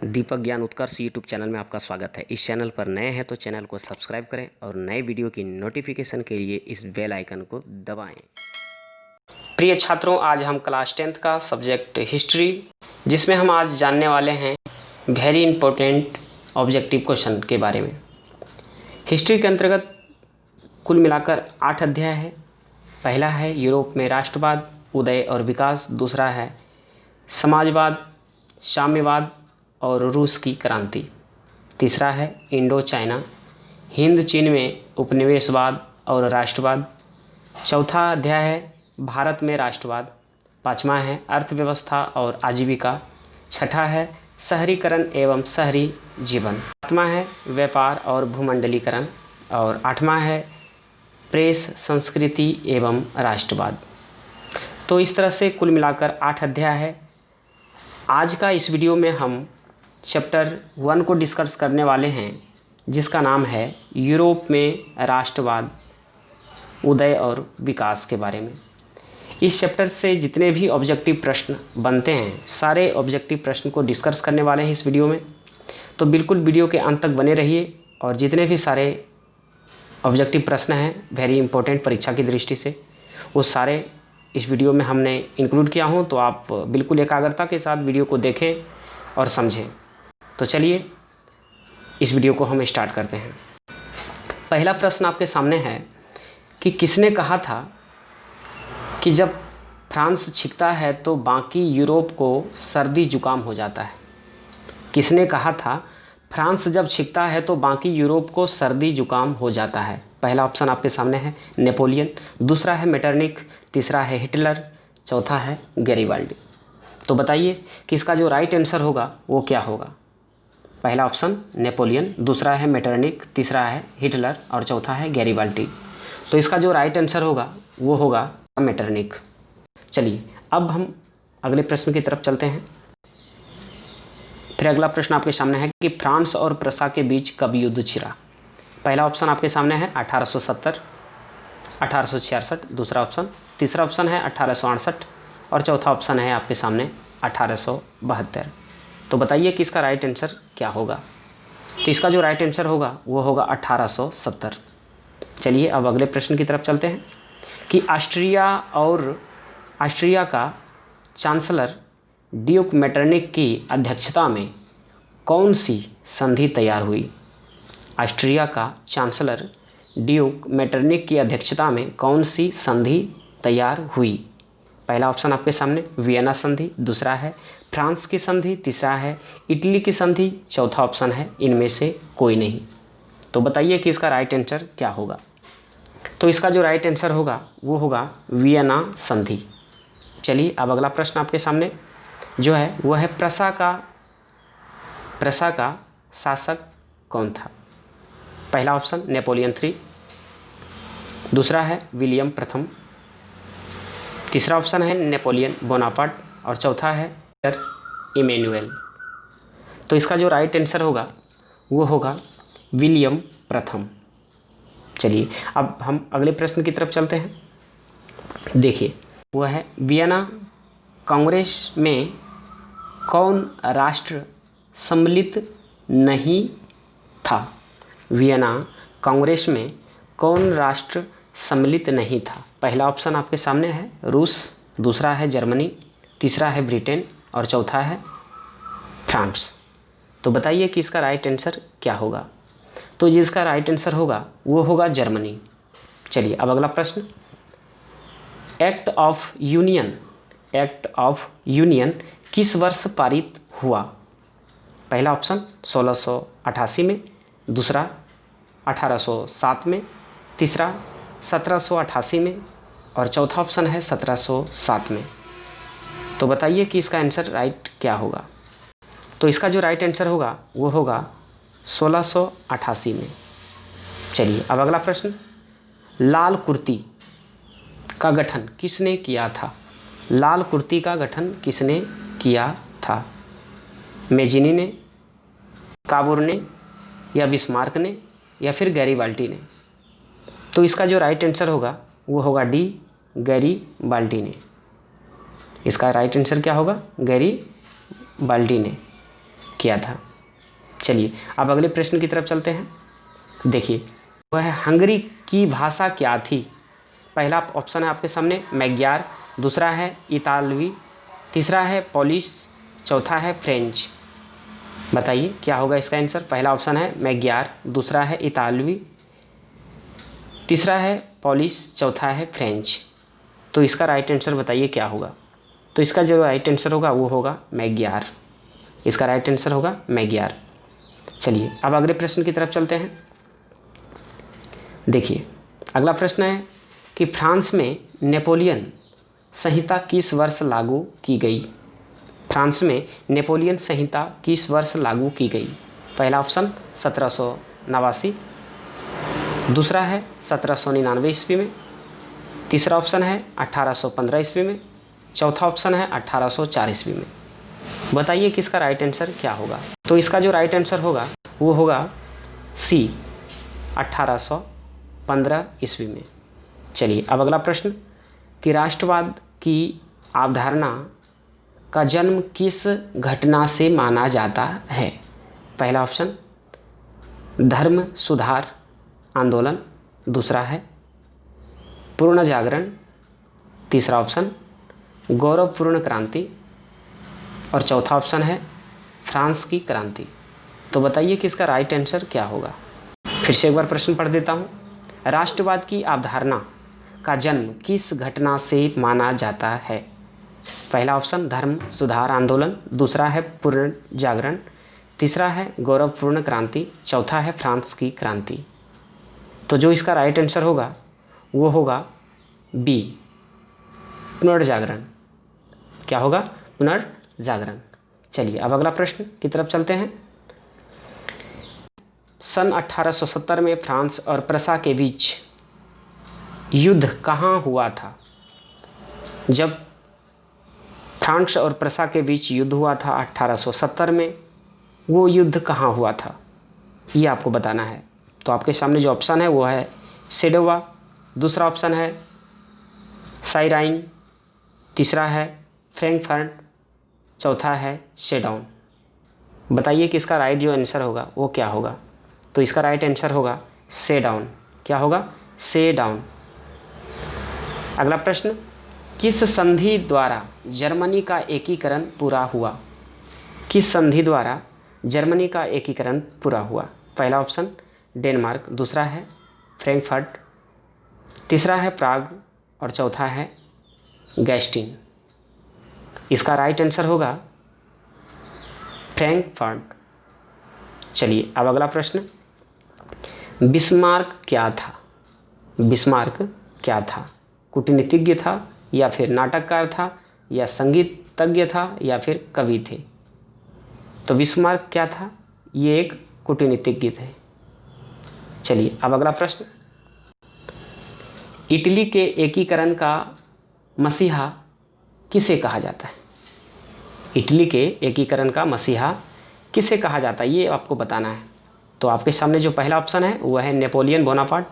दीपक ज्ञान उत्कर्ष YouTube channel में आपका स्वागत है। इस चैनल पर नए हैं तो चैनल को सब्सक्राइब करें और नए वीडियो की नोटिफिकेशन के लिए इस बेल आइकन को दबाएं। प्रिय छात्रों, आज हम क्लास 10th का सब्जेक्ट हिस्ट्री, जिसमें हम आज जानने वाले हैं वेरी इंपॉर्टेंट ऑब्जेक्टिव क्वेश्चन के बारे में। हिस्ट्री के अंतर्गत कुल मिलाकर 8 अध्याय है। पहला है यूरोप में राष्ट्रवाद, उदय और विकास। दूसरा है समाजवाद, साम्यवाद और रूस की क्रांति। तीसरा है इंडो चाइना, हिंद चीन में उपनिवेशवाद और राष्ट्रवाद। चौथा अध्याय है भारत में राष्ट्रवाद। पाँचवा है अर्थव्यवस्था और आजीविका। छठा है शहरीकरण एवं शहरी जीवन। सातवां है व्यापार और भूमंडलीकरण। और आठवां है प्रेस, संस्कृति एवं राष्ट्रवाद। तो इस तरह से कुल मिलाकर 8 अध्याय है। आज का इस वीडियो में हम चैप्टर 1 को डिस्कस करने वाले हैं, जिसका नाम है यूरोप में राष्ट्रवाद, उदय और विकास के बारे में। इस चैप्टर से जितने भी ऑब्जेक्टिव प्रश्न बनते हैं, सारे ऑब्जेक्टिव प्रश्न को डिस्कस करने वाले हैं इस वीडियो में। तो बिल्कुल वीडियो के अंत तक बने रहिए और जितने भी सारे ऑब्जेक्टिव प्रश्न हैं वेरी इंपॉर्टेंट परीक्षा की दृष्टि से, वो सारे इस वीडियो में हमने इंक्लूड किया हूँ। तो आप बिल्कुल एकाग्रता के साथ वीडियो को देखें और समझें। तो चलिए इस वीडियो को हम स्टार्ट करते हैं। पहला प्रश्न आपके सामने है कि किसने कहा था कि जब फ्रांस छिंकता है तो बाकी यूरोप को सर्दी जुकाम हो जाता है। किसने कहा था फ्रांस जब छिंकता है तो बाकी यूरोप को सर्दी जुकाम हो जाता है? पहला ऑप्शन आपके सामने है नेपोलियन, दूसरा है मेटरनिख, तीसरा है हिटलर, चौथा है गैरिबाल्डी। तो बताइए कि इसका जो राइट आंसर होगा वो क्या होगा? पहला ऑप्शन नेपोलियन, दूसरा है मेटरनिख, तीसरा है हिटलर और चौथा है गैरिबाल्डी। तो इसका जो राइट आंसर होगा वो होगा मेटरनिख। चलिए अब हम अगले प्रश्न की तरफ चलते हैं। फिर अगला प्रश्न आपके सामने है कि फ्रांस और प्रसा के बीच कब युद्ध छिड़ा? पहला ऑप्शन आपके सामने है 1870, 1866, दूसरा ऑप्शन, तीसरा ऑप्शन है 1868 और चौथा ऑप्शन है आपके सामने 1872। तो बताइए कि इसका राइट आंसर क्या होगा? तो इसका जो राइट आंसर होगा वो होगा 1870। चलिए अब अगले प्रश्न की तरफ चलते हैं कि ऑस्ट्रिया का चांसलर ड्यूक मेटरनिख की अध्यक्षता में कौन सी संधि तैयार हुई? ऑस्ट्रिया का चांसलर ड्यूक मेटरनिख की अध्यक्षता में कौन सी संधि तैयार हुई? पहला ऑप्शन आपके सामने वियना संधि, दूसरा है फ्रांस की संधि, तीसरा है इटली की संधि, चौथा ऑप्शन है इनमें से कोई नहीं। तो बताइए कि इसका राइट आंसर क्या होगा? तो इसका जो राइट आंसर होगा वो होगा वियना संधि। चलिए अब अगला प्रश्न आपके सामने जो है वो है प्रसा का शासक कौन था? पहला ऑप्शन नेपोलियन III, दूसरा है विलियम प्रथम, तीसरा ऑप्शन है नेपोलियन बोनापार्ट और चौथा है इमैनुअल। तो इसका जो राइट आंसर होगा वो होगा विलियम प्रथम। चलिए अब हम अगले प्रश्न की तरफ चलते हैं। देखिए वो है वियना कांग्रेस में कौन राष्ट्र सम्मिलित नहीं था? वियना कांग्रेस में कौन राष्ट्र सम्मिलित नहीं था? पहला ऑप्शन आपके सामने है रूस, दूसरा है जर्मनी, तीसरा है ब्रिटेन और चौथा है फ्रांस। तो बताइए कि इसका राइट आंसर क्या होगा? तो जिसका राइट आंसर होगा वो होगा जर्मनी। चलिए अब अगला प्रश्न, एक्ट ऑफ यूनियन किस वर्ष पारित हुआ? पहला ऑप्शन 1688 में, दूसरा 1807 में, तीसरा 1788 में और चौथा ऑप्शन है 1707 में। तो बताइए कि इसका आंसर राइट क्या होगा? तो इसका जो राइट आंसर होगा वो होगा 1688 में। चलिए अब अगला प्रश्न, लाल कुर्ती का गठन किसने किया था? लाल कुर्ती का गठन किसने किया था? मेजिनी ने, काबूर ने या बिस्मार्क ने या फिर गैरिबाल्डी ने? तो इसका जो राइट आंसर होगा वो होगा डी, गैरिबाल्डी ने। इसका राइट आंसर क्या होगा? गैरिबाल्डी ने। किया था। चलिए अब अगले प्रश्न की तरफ चलते हैं। देखिए वह हंगरी की भाषा क्या थी? पहला ऑप्शन है आपके सामने मैग्यार, दूसरा है इतालवी, तीसरा है पोलिश, चौथा है फ्रेंच। बताइए क्या होगा इसका आंसर। पहला ऑप्शन है मैग्यार, दूसरा है इतालवी, तीसरा है पोलिश, चौथा है फ्रेंच। तो इसका राइट आंसर बताइए क्या होगा। तो इसका जो राइट आंसर होगा वो होगा मैग्यार। इसका राइट आंसर होगा मैग्यार। चलिए अब अगले प्रश्न की तरफ चलते हैं। देखिए अगला प्रश्न है कि फ्रांस में नेपोलियन संहिता किस वर्ष लागू की गई? फ्रांस में नेपोलियन संहिता किस वर्ष लागू की गई? पहला ऑप्शन 1789, दूसरा है 1799 ईस्वी में, तीसरा ऑप्शन है 1815 ईस्वी में, चौथा ऑप्शन है 1804 ईस्वी में। बताइए कि इसका राइट आंसर क्या होगा। तो इसका जो राइट आंसर होगा वो होगा सी 1815 ईस्वी में। चलिए अब अगला प्रश्न कि राष्ट्रवाद की अवधारणा का जन्म किस घटना से माना जाता है? पहला ऑप्शन धर्म सुधार आंदोलन, दूसरा है पूर्ण जागरण, तीसरा ऑप्शन गौरवपूर्ण क्रांति और चौथा ऑप्शन है फ्रांस की क्रांति। तो बताइए कि इसका राइट आंसर क्या होगा। फिर से एक बार प्रश्न पढ़ देता हूँ। राष्ट्रवाद की अवधारणा का जन्म किस घटना से माना जाता है? पहला ऑप्शन धर्म सुधार आंदोलन, दूसरा है पूर्ण जागरण, तीसरा है गौरवपूर्ण क्रांति, चौथा है फ्रांस की क्रांति। तो जो इसका राइट आंसर होगा वो होगा बी पुनर्जागरण। क्या होगा? पुनर्जागरण। चलिए अब अगला प्रश्न की तरफ चलते हैं। सन 1870 में फ्रांस और प्रसा के बीच युद्ध कहाँ हुआ था? जब फ्रांस और प्रसा के बीच युद्ध हुआ था 1870 में, वो युद्ध कहाँ हुआ था ये आपको बताना है। तो आपके सामने जो ऑप्शन है वो है सेडोवा, दूसरा ऑप्शन है साइराइन, तीसरा है फ्रैंकफर्ट, चौथा है शेडाउन। बताइए कि इसका राइट जो आंसर होगा वो क्या होगा। तो इसका राइट आंसर होगा शेडाउन। क्या होगा? शेडाउन। अगला प्रश्न किस संधि द्वारा जर्मनी का एकीकरण पूरा हुआ? किस संधि द्वारा जर्मनी का एकीकरण पूरा हुआ? पहला ऑप्शन डेनमार्क, दूसरा है फ्रैंकफर्ट, तीसरा है प्राग और चौथा है गैस्टिन। इसका राइट आंसर होगा फ्रैंकफर्ट। चलिए अब अगला प्रश्न बिस्मार्क क्या था? बिस्मार्क क्या था? कूटनीतिज्ञ था या फिर नाटककार था या संगीतज्ञ था या फिर कवि थे? तो बिस्मार्क क्या था? ये एक कूटनीतिज्ञ थे। चलिए अब अगला प्रश्न इटली के एकीकरण का मसीहा किसे कहा जाता है? इटली के एकीकरण का मसीहा किसे कहा जाता है ये आपको बताना है। तो आपके सामने जो पहला ऑप्शन है वह है नेपोलियन बोनापार्ट,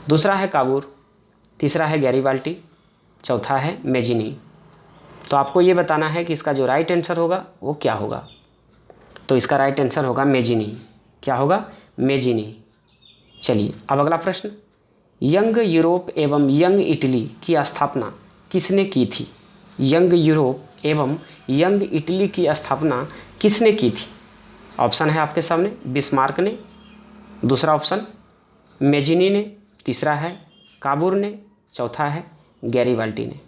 दूसरा है काबूर, तीसरा है गैरीबाल्टी, चौथा है मेजिनी। तो आपको ये बताना है कि इसका जो राइट आंसर होगा वो क्या होगा। तो इसका राइट आंसर होगा मेजिनी। क्या होगा? मेजिनी। चलिए अब अगला प्रश्न यंग यूरोप एवं यंग इटली की स्थापना किसने की थी? यंग यूरोप एवं यंग इटली की स्थापना किसने की थी? ऑप्शन है आपके सामने बिस्मार्क ने, दूसरा ऑप्शन मेजिनी ने, तीसरा है काबूर ने, चौथा है गैरीबाल्टी ने।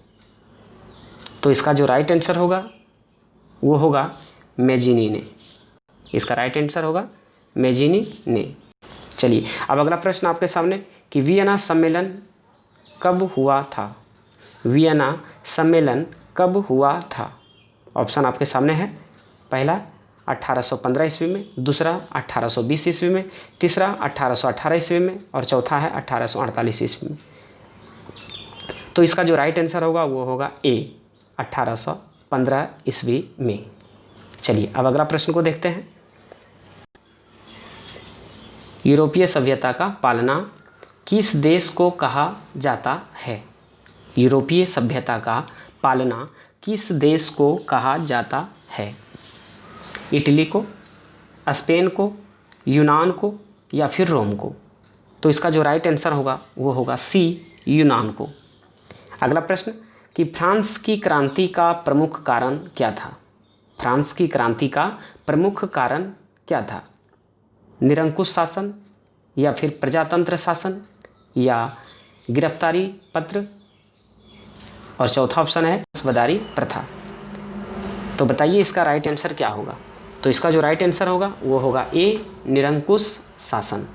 तो इसका जो राइट आंसर होगा वो होगा मेजिनी ने। इसका राइट आंसर होगा मेजिनी ने। चलिए अब अगला प्रश्न आपके सामने कि वियना सम्मेलन कब हुआ था? वियना सम्मेलन कब हुआ था? ऑप्शन आपके सामने है पहला 1815 ईस्वी में, दूसरा 1820 ईस्वी में, तीसरा 1818 ईस्वी में और चौथा है 1848 ईस्वी में। तो इसका जो राइट आंसर होगा वो होगा ए 1815 ईस्वी में। चलिए अब अगला प्रश्न को देखते हैं। यूरोपीय सभ्यता का पालना किस देश को कहा जाता है? यूरोपीय सभ्यता का पालना किस देश को कहा जाता है? इटली को, स्पेन को, यूनान को या फिर रोम को? तो इसका जो राइट आंसर होगा वो होगा सी, यूनान को। अगला प्रश्न कि फ्रांस की क्रांति का प्रमुख कारण क्या था? फ्रांस की क्रांति का प्रमुख कारण क्या था? निरंकुश शासन या फिर प्रजातंत्र शासन या गिरफ्तारी पत्र, और चौथा ऑप्शन है वंशवादी प्रथा। तो बताइए इसका राइट आंसर क्या होगा? तो इसका जो राइट आंसर होगा वो होगा ए, निरंकुश शासन।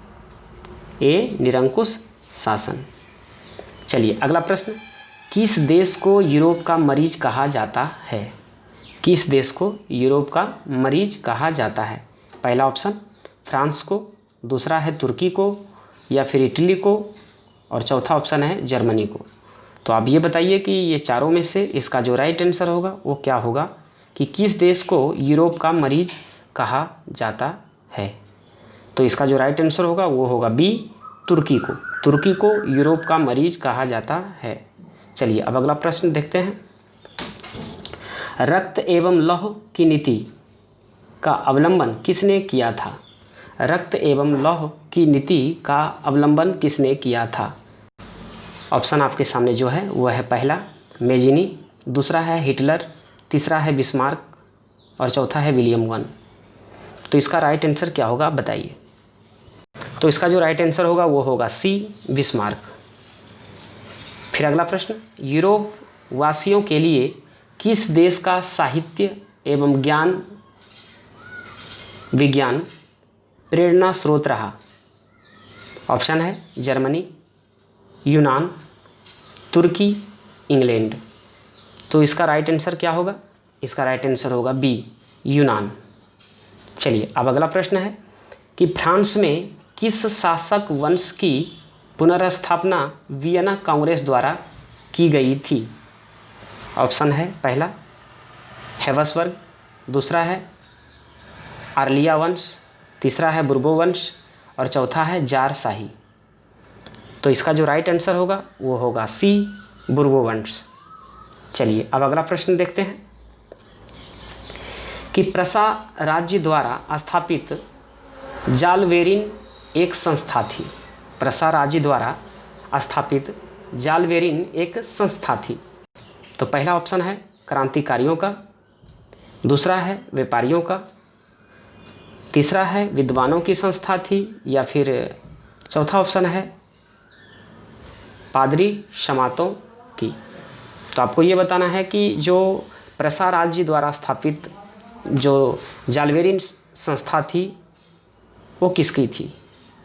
ए, निरंकुश शासन। चलिए अगला प्रश्न, किस देश को यूरोप का मरीज कहा जाता है? किस देश को यूरोप का मरीज कहा जाता है? पहला ऑप्शन फ्रांस को, दूसरा है तुर्की को या फिर इटली को, और चौथा ऑप्शन है जर्मनी को। तो आप ये बताइए कि ये चारों में से इसका जो राइट आंसर होगा वो क्या होगा, कि किस देश को यूरोप का मरीज कहा जाता है? तो इसका जो राइट आंसर होगा वो होगा बी, तुर्की को। तुर्की को यूरोप का मरीज कहा जाता है। चलिए अब अगला प्रश्न देखते हैं। रक्त एवं लौह की नीति का अवलंबन किसने किया था? रक्त एवं लौह की नीति का अवलंबन किसने किया था? ऑप्शन आपके सामने जो है वह है पहला मेजिनी, दूसरा है हिटलर, तीसरा है बिस्मार्क और चौथा है विलियम वन। तो इसका राइट आंसर क्या होगा बताइए? तो इसका जो राइट आंसर होगा वो होगा सी, बिस्मार्क। फिर अगला प्रश्न, यूरोप वासियों के लिए किस देश का साहित्य एवं ज्ञान विज्ञान प्रेरणा स्रोत रहा? ऑप्शन है जर्मनी, यूनान, तुर्की, इंग्लैंड। तो इसका राइट आंसर क्या होगा? इसका राइट आंसर होगा बी, यूनान। चलिए अब अगला प्रश्न है कि फ्रांस में किस शासक वंश की पुनर्स्थापना वियना कांग्रेस द्वारा की गई थी? ऑप्शन है पहला हैब्सबर्ग, दूसरा है आर्लिया वंश, तीसरा है बुर्बो वंश और चौथा है जार शाही। तो इसका जो राइट आंसर होगा वो होगा सी, बुर्बो वंश। चलिए अब अगला प्रश्न देखते हैं कि प्रसा राज्य द्वारा स्थापित जालवेरिन एक संस्था थी। प्रसा राज्य द्वारा स्थापित जालवेरिन एक संस्था थी। तो पहला ऑप्शन है क्रांतिकारियों का, दूसरा है व्यापारियों का, तीसरा है विद्वानों की संस्था थी या फिर चौथा ऑप्शन है पादरी शमातों की। तो आपको ये बताना है कि जो प्रसा राज्य द्वारा स्थापित जो जालवेरिन संस्था थी वो किसकी थी?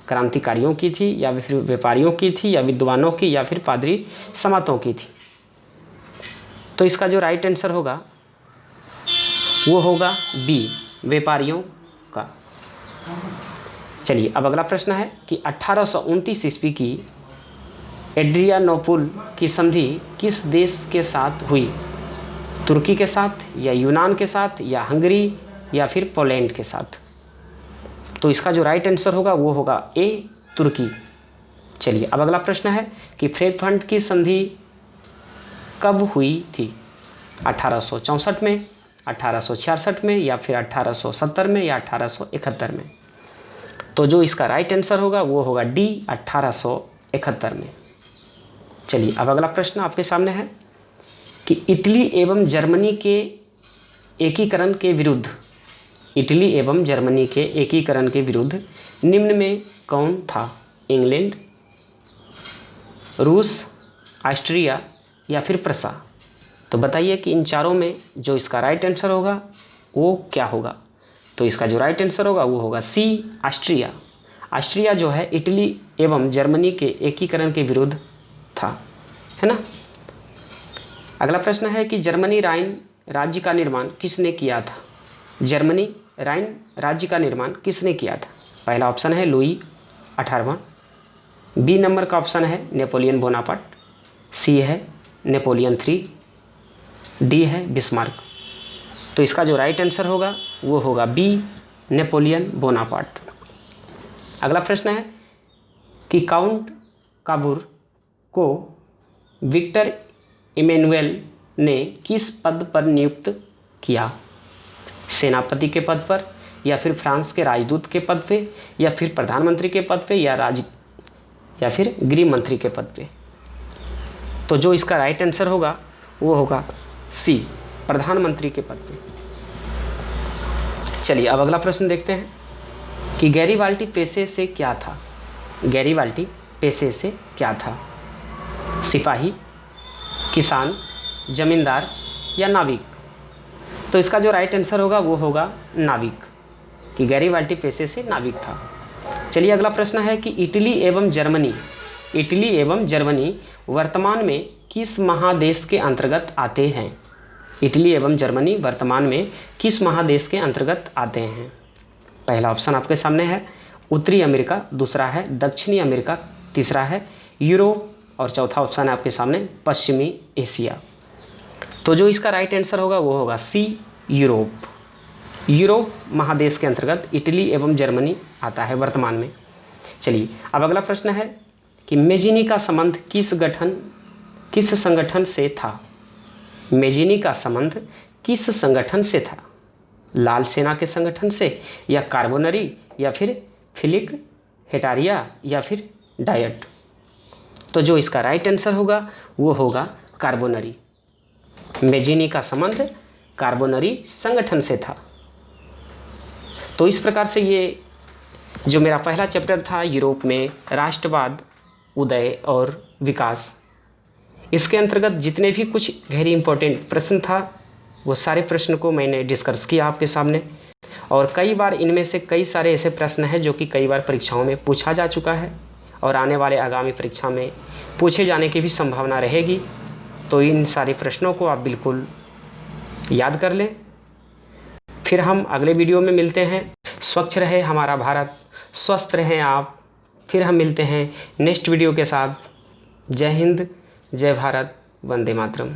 क्रांतिकारियों की थी या फिर व्यापारियों की थी या विद्वानों की या फिर पादरी शमातों की थी? तो इसका जो राइट आंसर होगा वो होगा बी, व्यापारियों का। चलिए अब अगला प्रश्न है कि 1829 ईस्वी की एड्रियानोपुल की संधि किस देश के साथ हुई? तुर्की के साथ या यूनान के साथ या हंगरी या फिर पोलैंड के साथ? तो इसका जो राइट आंसर होगा वो होगा ए, तुर्की। चलिए अब अगला प्रश्न है कि फ्रेफंड की संधि कब हुई थी? 1864 में, 1866 में या फिर 1870 में या 1871 में? तो जो इसका राइट आंसर होगा वो होगा डी, 1871 में। चलिए अब अगला प्रश्न आपके सामने है कि इटली एवं जर्मनी के एकीकरण के विरुद्ध, इटली एवं जर्मनी के एकीकरण के विरुद्ध निम्न में कौन था? इंग्लैंड, रूस, ऑस्ट्रिया या फिर प्रसा? तो बताइए कि इन चारों में जो इसका राइट आंसर होगा वो क्या होगा? तो इसका जो राइट आंसर होगा वो होगा सी, ऑस्ट्रिया। ऑस्ट्रिया जो है इटली एवं जर्मनी के एकीकरण के विरुद्ध था, है ना। अगला प्रश्न है कि जर्मनी राइन राज्य का निर्माण किसने किया था? जर्मनी राइन राज्य का निर्माण किसने किया था? पहला ऑप्शन है लुई 18वां, बी नंबर का ऑप्शन है नेपोलियन बोनापार्ट, सी है नेपोलियन 3, डी है बिस्मार्क। तो इसका जो राइट आंसर होगा वो होगा बी, नेपोलियन बोनापार्ट। अगला प्रश्न है कि काउंट काबूर को विक्टर इमैनुएल ने किस पद पर नियुक्त किया? सेनापति के पद पर, या फिर फ्रांस के राजदूत के पद पे, या फिर प्रधानमंत्री के पद पे, या फिर गृह मंत्री के पद पे। तो जो इसका राइट आंसर होगा वो होगा सी, प्रधानमंत्री के पद पे। चलिए अब अगला प्रश्न देखते हैं कि गैरीवाल्टी पेशे से क्या था। गैरीवाल्टी पेशे से क्या था? सिपाही, किसान, जमींदार या नाविक? तो इसका जो राइट आंसर होगा वो होगा नाविक, कि गैरीवाल्टी पेशे से नाविक था। चलिए अगला प्रश्न है कि इटली एवं जर्मनी वर्तमान में किस महादेश के अंतर्गत आते हैं? इटली एवं जर्मनी वर्तमान में किस महादेश के अंतर्गत आते हैं? पहला ऑप्शन आपके सामने है उत्तरी अमेरिका, दूसरा है दक्षिणी अमेरिका, तीसरा है यूरोप और चौथा ऑप्शन है आपके सामने पश्चिमी एशिया। तो जो इसका राइट आंसर होगा वो होगा सी, यूरोप। यूरोप महादेश के अंतर्गत इटली एवं जर्मनी आता है वर्तमान में। चलिए अब अगला प्रश्न है कि मेजिनी का संबंध किस संगठन से था? मेजिनी का संबंध किस संगठन से था? लाल सेना के संगठन से, या कार्बोनरी, या फिर फिलिक हेटारिया, या फिर डायट? तो जो इसका राइट आंसर होगा वो होगा कार्बोनरी। मेजिनी का संबंध कार्बोनरी संगठन से था। तो इस प्रकार से ये जो मेरा पहला चैप्टर था यूरोप में राष्ट्रवाद, उदय और विकास, इसके अंतर्गत जितने भी कुछ वेरी इंपॉर्टेंट प्रश्न था वो सारे प्रश्न को मैंने डिस्कस किया आपके सामने। और कई बार इनमें से कई सारे ऐसे प्रश्न हैं जो कि कई बार परीक्षाओं में पूछा जा चुका है और आने वाले आगामी परीक्षा में पूछे जाने की भी संभावना रहेगी। तो इन सारे प्रश्नों को आप बिल्कुल याद कर लें। फिर हम अगले वीडियो में मिलते हैं। स्वच्छ रहे हमारा भारत, स्वस्थ रहें आप। फिर हम मिलते हैं नेक्स्ट वीडियो के साथ। जय हिंद, जय भारत, वंदे मातरम।